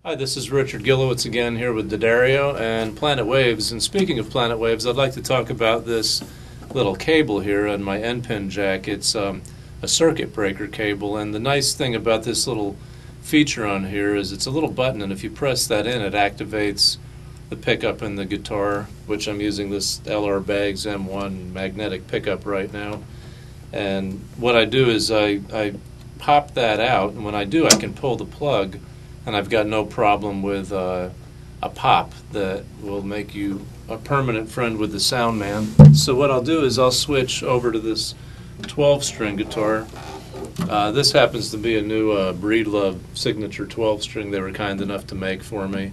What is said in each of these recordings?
Hi, this is Richard Gilewitz again here with D'Addario and Planet Waves. And speaking of Planet Waves, I'd like to talk about this little cable here on my N-pin jack. It's a circuit breaker cable, and the nice thing about this little feature on here is it's a little button, and if you press that in, it activates the pickup in the guitar, which I'm using this LR Baggs M1 magnetic pickup right now. And what I do is I pop that out, and when I do, I can pull the plug, and I've got no problem with a pop that will make you a permanent friend with the sound man. So what I'll do is I'll switch over to this 12-string guitar. This happens to be a new Breedlove signature 12-string they were kind enough to make for me.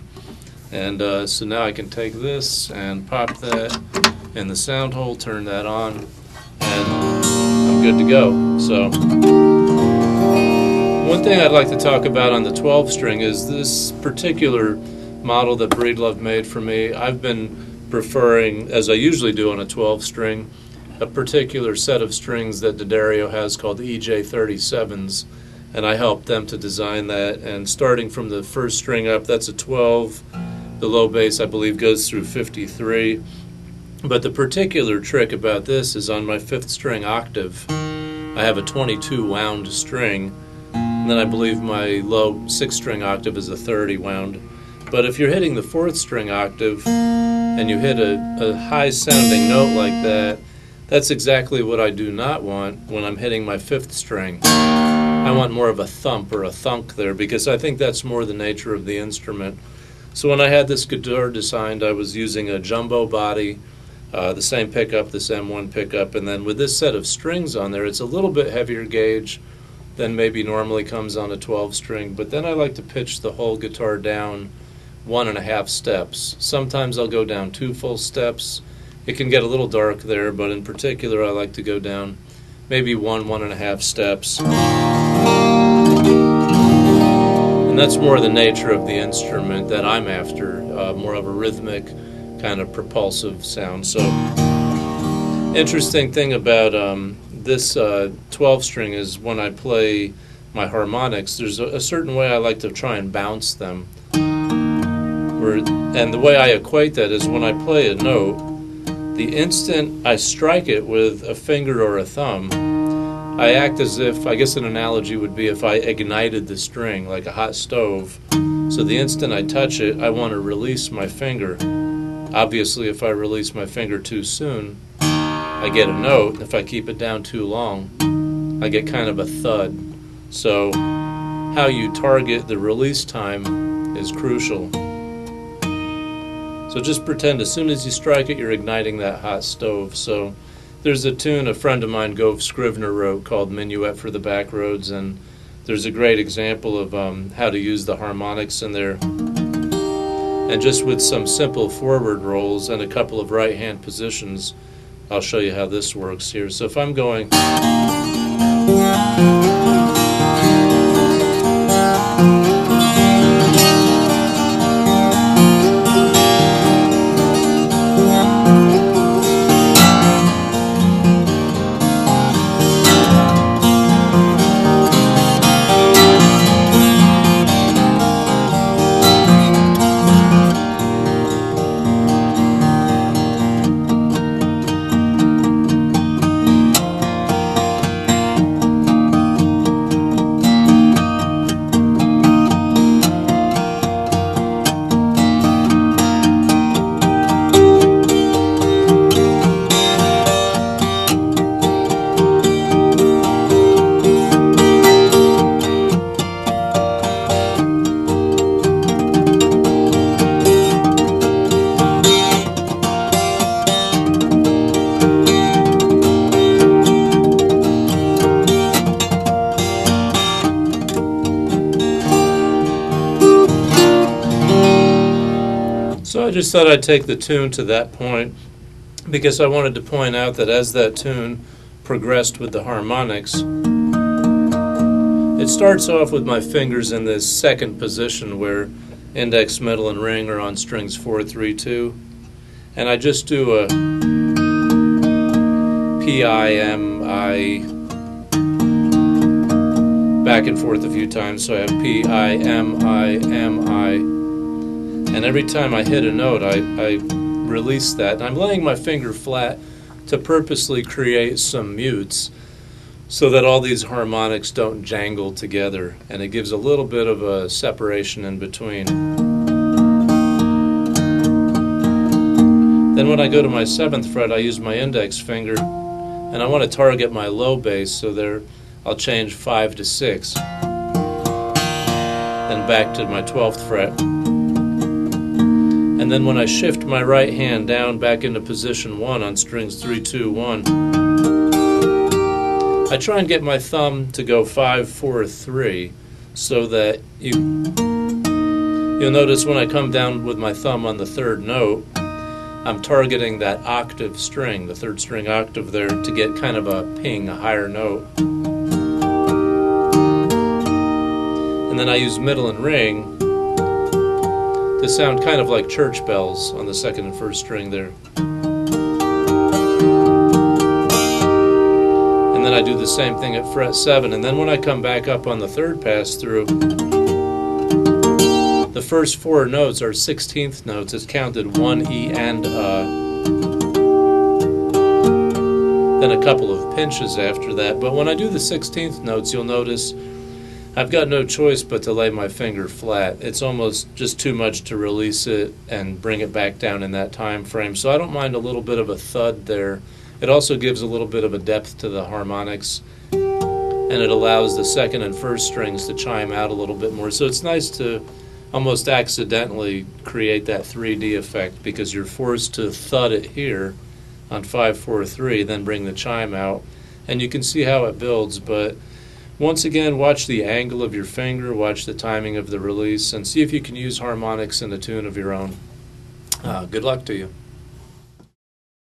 And so now I can take this and pop that in the sound hole, turn that on, and I'm good to go. So one thing I'd like to talk about on the 12-string is this particular model that Breedlove made for me. I've been preferring, as I usually do on a 12-string, a particular set of strings that D'Addario has called the EJ37s, and I helped them to design that. And starting from the first string up, that's a 12. The low bass, I believe, goes through 53. But the particular trick about this is on my 5th string octave, I have a 22 wound string. And then I believe my low 6th string octave is a 30 wound. But if you're hitting the 4th string octave and you hit a high sounding note like that, that's exactly what I do not want when I'm hitting my 5th string. I want more of a thump or a thunk there, because I think that's more the nature of the instrument. So when I had this guitar designed, I was using a jumbo body, the same pickup, this M1 pickup, and then with this set of strings on there, it's a little bit heavier gauge than maybe normally comes on a 12-string, but then I like to pitch the whole guitar down 1.5 steps. Sometimes I'll go down 2 full steps. It can get a little dark there, but in particular I like to go down maybe 1.5 steps. And that's more the nature of the instrument that I'm after, more of a rhythmic kind of propulsive sound. So interesting thing about this 12-string is when I play my harmonics, there's a certain way I like to try and bounce them. And the way I equate that is when I play a note, the instant I strike it with a finger or a thumb, I act as if, I guess an analogy would be if I ignited the string like a hot stove. So the instant I touch it, I want to release my finger. Obviously, if I release my finger too soon, I get a note. If I keep it down too long, I get kind of a thud. So how you target the release time is crucial. So just pretend as soon as you strike it, you're igniting that hot stove. So there's a tune a friend of mine, Gove Scrivener, wrote called Minuet for the Backroads, and there's a great example of how to use the harmonics in there. And just with some simple forward rolls and a couple of right-hand positions, I'll show you how this works here. So if I'm going, so I just thought I'd take the tune to that point because I wanted to point out that as that tune progressed with the harmonics, it starts off with my fingers in this second position where index, middle, and ring are on strings 4, 3, 2, and I just do a P, I, M, I, back and forth a few times, so I have P, I, M, I, M, I. And every time I hit a note, I release that. And I'm laying my finger flat to purposely create some mutes so that all these harmonics don't jangle together, and it gives a little bit of a separation in between. Then when I go to my 7th fret, I use my index finger, and I want to target my low bass, so there I'll change 5 to 6, then back to my 12th fret. And then when I shift my right hand down back into position 1 on strings 3, 2, 1, I try and get my thumb to go 5, 4, 3, so that you'll notice when I come down with my thumb on the 3rd note, I'm targeting that octave string, the 3rd string octave there, to get kind of a ping, a higher note. And then I use middle and ring to sound kind of like church bells on the 2nd and 1st string there. And then I do the same thing at fret 7, and then when I come back up on the 3rd pass through, the first 4 notes are 16th notes. It's counted 1 E and then a couple of pinches after that. But when I do the 16th notes, you'll notice I've got no choice but to lay my finger flat. It's almost just too much to release it and bring it back down in that time frame. So I don't mind a little bit of a thud there. It also gives a little bit of a depth to the harmonics, and it allows the 2nd and 1st strings to chime out a little bit more. So it's nice to almost accidentally create that 3D effect, because you're forced to thud it here on 5, 4, 3, then bring the chime out, and you can see how it builds. But once again, watch the angle of your finger, watch the timing of the release, and see if you can use harmonics in a tune of your own. Good luck to you.